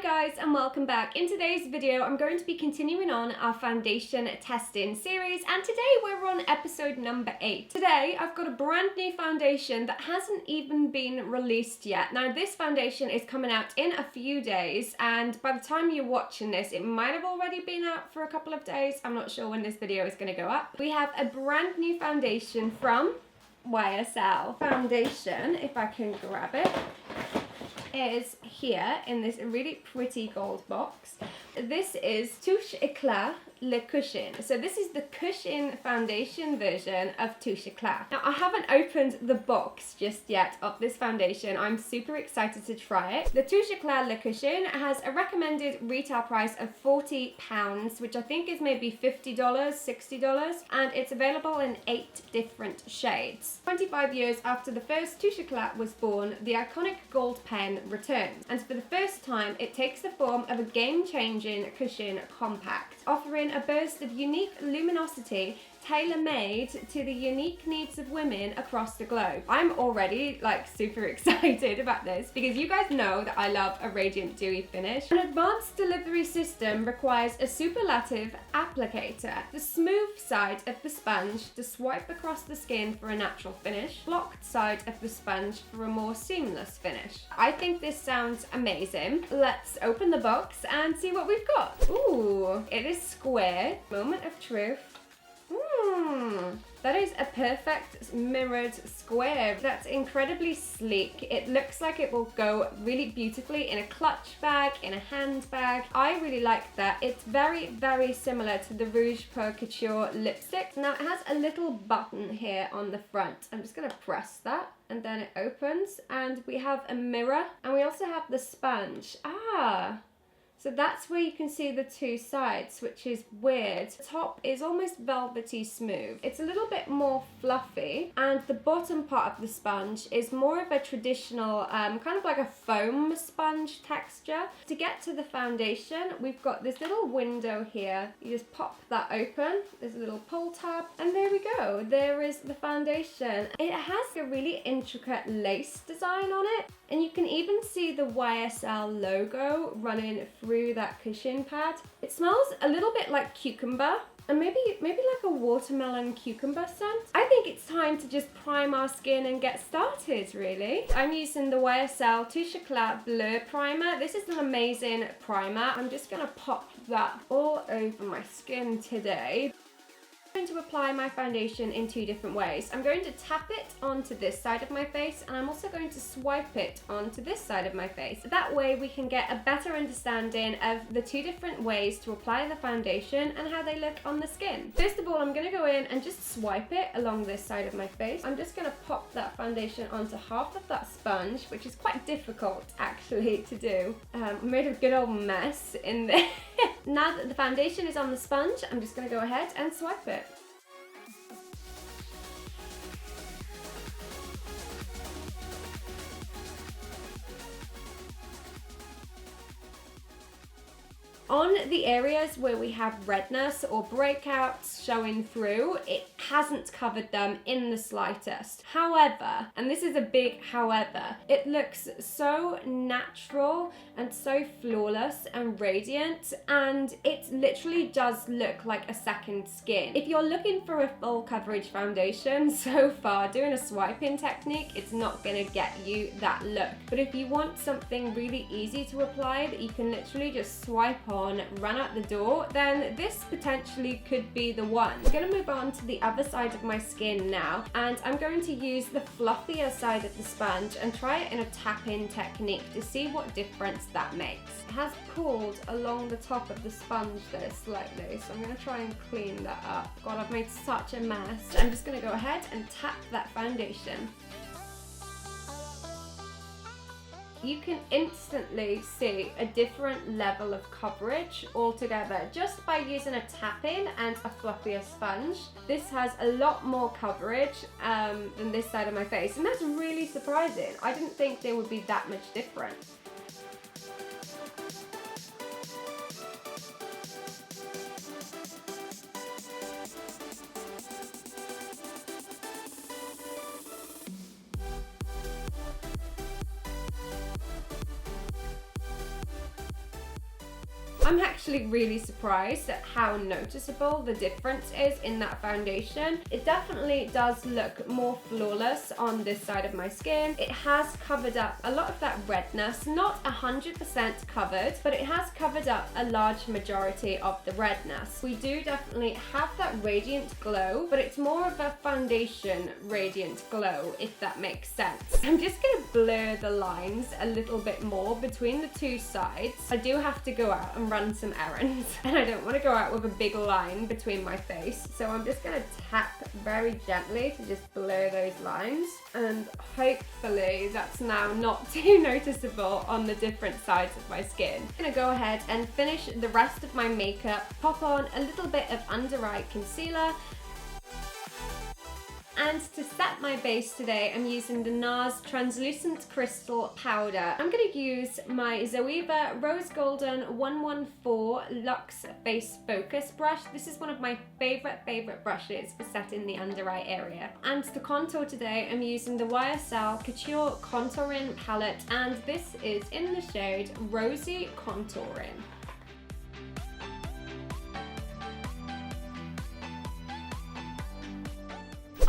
Hi guys and welcome back. In today's video I'm going to be continuing on our foundation testing series, and today we're on episode number 8. Today I've got a brand new foundation that hasn't even been released yet. Now this foundation is coming out in a few days, and by the time you're watching this it might have already been out for a couple of days. I'm not sure when this video is going to go up. We have a brand new foundation from YSL. Foundation, if I can grab it, is here in this really pretty gold box. This is Touche Eclat Le Cushion. So this is the cushion foundation version of Touche Eclat. Now I haven't opened the box just yet of this foundation. I'm super excited to try it. The Touche Eclat Le Cushion has a recommended retail price of £40, which I think is maybe $50, $60, and it's available in 8 different shades. 25 years after the first Touche Eclat was born, the iconic gold pen returns, and for the first time it takes the form of a game-changing cushion compact, offering a burst of unique luminosity tailor-made to the unique needs of women across the globe. I'm already like super excited about this because you guys know that I love a radiant dewy finish. An advanced delivery system requires a superlative applicator, the smooth side of the sponge to swipe across the skin for a natural finish, blocked side of the sponge for a more seamless finish. I think this sounds amazing. Let's open the box and see what we've got. Ooh, it is square. Moment of truth. That is a perfect mirrored square. That's incredibly sleek. It looks like it will go really beautifully in a clutch bag, in a handbag. I really like that. It's very, very similar to the Rouge Pro Couture lipstick. Now it has a little button here on the front. I'm just gonna press that and then it opens, and we have a mirror, and we also have the sponge. So that's where you can see the two sides, which is weird. The top is almost velvety smooth. It's a little bit more fluffy, and the bottom part of the sponge is more of a traditional, kind of like a foam sponge texture. To get to the foundation, we've got this little window here. You just pop that open. There's a little pull tab, and there we go. There is the foundation. It has a really intricate lace design on it, and you can even see the YSL logo running through that cushion pad. It smells a little bit like cucumber, and maybe like a watermelon cucumber scent. I think it's time to just prime our skin and get started, really. I'm using the YSL Touche Eclat Blur Primer. This is an amazing primer. I'm just gonna pop that all over my skin today. I'm going to apply my foundation in 2 different ways. I'm going to tap it onto this side of my face, and I'm also going to swipe it onto this side of my face. That way we can get a better understanding of the 2 different ways to apply the foundation and how they look on the skin. First of all, I'm going to go in and just swipe it along this side of my face. I'm just going to pop that foundation onto half of that sponge, which is quite difficult actually to do. We made a good old mess in there. Now that the foundation is on the sponge, I'm just going to go ahead and swipe it. On the areas where we have redness or breakouts showing through, it hasn't covered them in the slightest. However, and this is a big however, it looks so natural and so flawless and radiant, and it literally does look like a second skin. If you're looking for a full coverage foundation, so far doing a swiping technique, it's not gonna get you that look. But if you want something really easy to apply that you can literally just swipe on, run out the door, then this potentially could be the one. I'm going to move on to the other side of my skin now, and I'm going to use the fluffier side of the sponge and try it in a tap-in technique to see what difference that makes. It has pulled along the top of the sponge there slightly, so I'm going to try and clean that up. God, I've made such a mess. I'm just going to go ahead and tap that foundation. You can instantly see a different level of coverage altogether just by using a tap-in and a fluffier sponge. This has a lot more coverage than this side of my face, and that's really surprising. I didn't think there would be that much difference. I'm actually really surprised at how noticeable the difference is in that foundation. It definitely does look more flawless on this side of my skin. It has covered up a lot of that redness, not 100% covered, but it has covered up a large majority of the redness. We do definitely have that radiant glow, but it's more of a foundation radiant glow, if that makes sense. I'm just gonna blur the lines a little bit more between the two sides. I do have to go out and run some errands, and I don't want to go out with a big line between my face, so I'm just gonna tap very gently to just blur those lines, and hopefully that's now not too noticeable on the different sides of my skin. I'm gonna go ahead and finish the rest of my makeup, pop on a little bit of under eye concealer. And to set my base today, I'm using the NARS Translucent Crystal Powder. I'm going to use my Zoeva Rose Golden 114 Luxe Face Focus Brush. This is one of my favorite brushes for setting the under eye area. And to contour today, I'm using the YSL Couture Contouring Palette, and this is in the shade Rosy Contouring.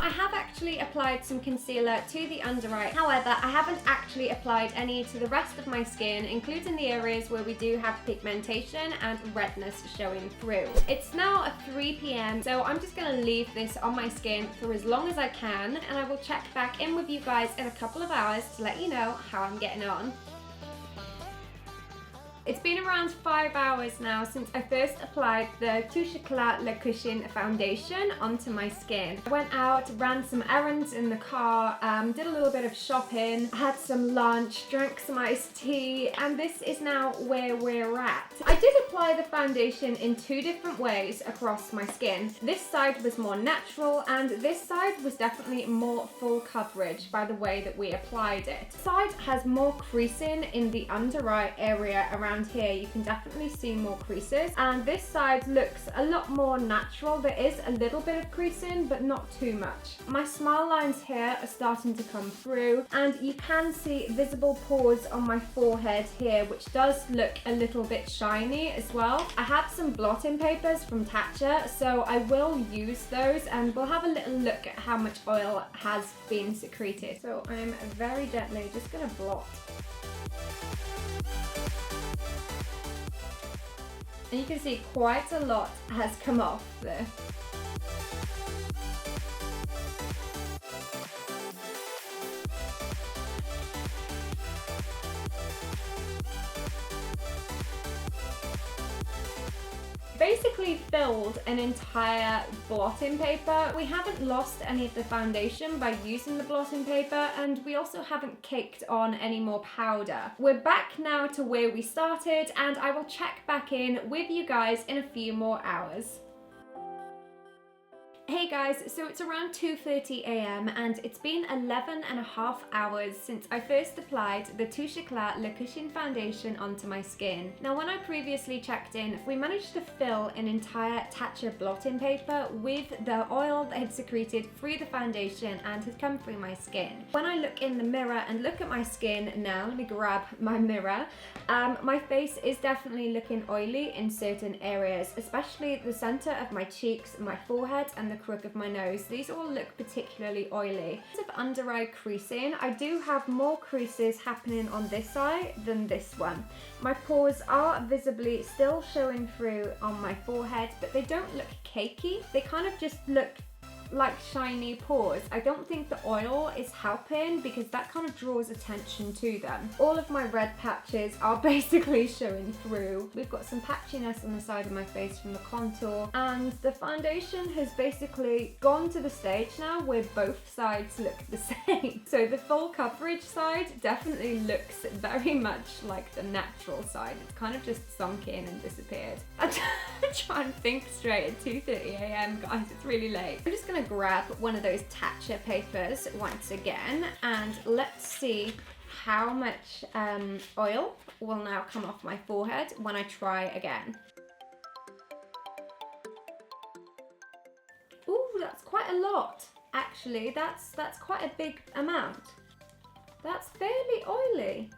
I have actually applied some concealer to the under eye. However, I haven't actually applied any to the rest of my skin, including the areas where we do have pigmentation and redness showing through. It's now 3 p.m, so I'm just gonna leave this on my skin for as long as I can, and I will check back in with you guys in a couple of hours to let you know how I'm getting on. It's been around 5 hours now since I first applied the Touche Eclat Le Cushion foundation onto my skin. I went out, ran some errands in the car, did a little bit of shopping, had some lunch, drank some iced tea, and this is now where we're at. I did apply the foundation in 2 different ways across my skin. This side was more natural, and this side was definitely more full coverage by the way that we applied it. This side has more creasing in the under eye area around here. You can definitely see more creases, and this side looks a lot more natural. There is a little bit of creasing, but not too much. My smile lines here are starting to come through, and you can see visible pores on my forehead here, which does look a little bit shiny as well. I have some blotting papers from Touche, so I will use those, and we'll have a little look at how much oil has been secreted. So I'm very gently just gonna blot. And you can see quite a lot has come off there. Basically filled an entire blotting paper. We haven't lost any of the foundation by using the blotting paper, and we also haven't caked on any more powder. We're back now to where we started, and I will check back in with you guys in a few more hours. Hey guys, so it's around 2:30 a.m. and it's been 11.5 hours since I first applied the Touche Eclat Le Cushion foundation onto my skin. Now when I previously checked in, we managed to fill an entire Touche blotting paper with the oil that had secreted through the foundation and had come through my skin. When I look in the mirror and look at my skin now, let me grab my mirror, my face is definitely looking oily in certain areas, especially the center of my cheeks, my forehead, and the crook of my nose. These all look particularly oily. In terms of under eye creasing, I do have more creases happening on this side than this one. My pores are visibly still showing through on my forehead, but they don't look cakey. They kind of just look like shiny pores. I don't think the oil is helping because that kind of draws attention to them. All of my red patches are basically showing through. We've got some patchiness on the side of my face from the contour, and the foundation has basically gone to the stage now where both sides look the same. So the full coverage side definitely looks very much like the natural side. It's kind of just sunk in and disappeared. I'm trying to think straight at 2:30 a.m. guys, it's really late. I'm just gonna grab one of those Touche papers once again, and let's see how much oil will now come off my forehead when I try again. Ooh, that's quite a lot. Actually, that's quite a big amount. That's fairly oily.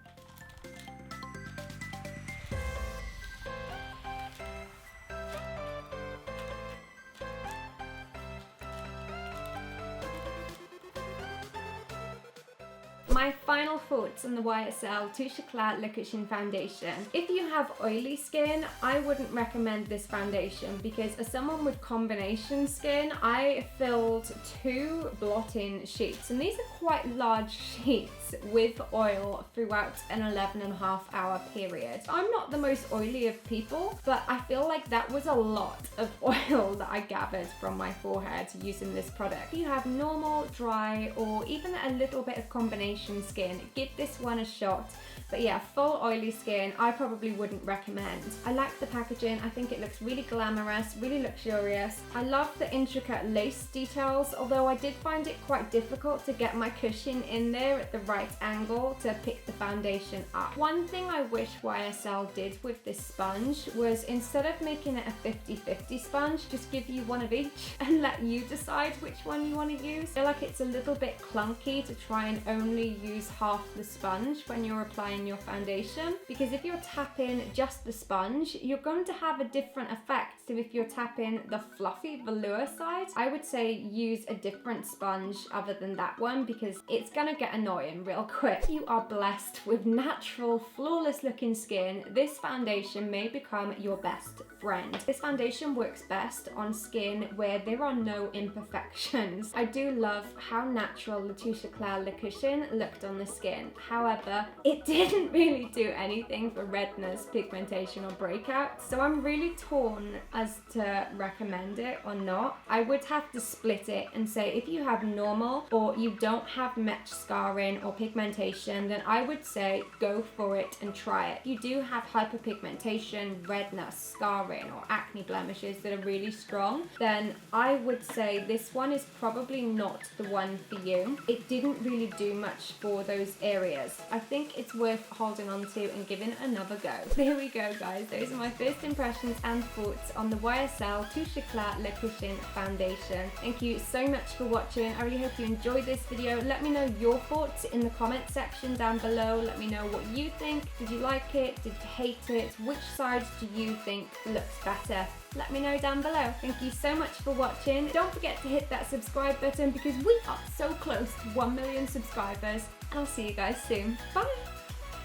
My final thoughts on the YSL Touche Eclat Le Cushion foundation. If you have oily skin, I wouldn't recommend this foundation because as someone with combination skin, I filled 2 blot-in sheets, and these are quite large sheets with oil throughout an 11.5-hour period. I'm not the most oily of people, but I feel like that was a lot of oil that I gathered from my forehead using this product. If you have normal, dry, or even a little bit of combination skin, give this one a shot. But yeah, full oily skin, I probably wouldn't recommend. I like the packaging. I think it looks really glamorous, really luxurious. I love the intricate lace details, although I did find it quite difficult to get my cushion in there at the right angle to pick the foundation up. One thing I wish YSL did with this sponge was, instead of making it a 50-50 sponge, just give you one of each and let you decide which one you want to use. I feel like it's a little bit clunky to try and only use half the sponge when you're applying your foundation, because if you're tapping just the sponge, you're going to have a different effect to if you're tapping the fluffy velour side. I would say use a different sponge other than that one, because it's gonna get annoying real quick. If you are blessed with natural, flawless looking skin, this foundation may become your best friend. This foundation works best on skin where there are no imperfections. I do love how natural the Touche Eclat Le Cushion looked on the skin. However, it didn't really do anything for redness, pigmentation, or breakouts, so I'm really torn as to recommend it or not. I would have to split it and say if you have normal or you don't have much scarring or pigmentation, then I would say go for it and try it. If you do have hyperpigmentation, redness, scarring, or acne blemishes that are really strong, then I would say this one is probably not the one for you. It didn't really do much for those areas. I think it's worth holding on to and giving it another go. There we go, guys. Those are my first impressions and thoughts on the YSL Touche Eclat Le Cushion foundation. Thank you so much for watching. I really hope you enjoyed this video. Let me know your thoughts in the comment section down below. Let me know what you think. Did you like it? Did you hate it? Which side do you think looks better? Let me know down below. Thank you so much for watching. Don't forget to hit that subscribe button because we are so close to 1 million subscribers. I'll see you guys soon. Bye!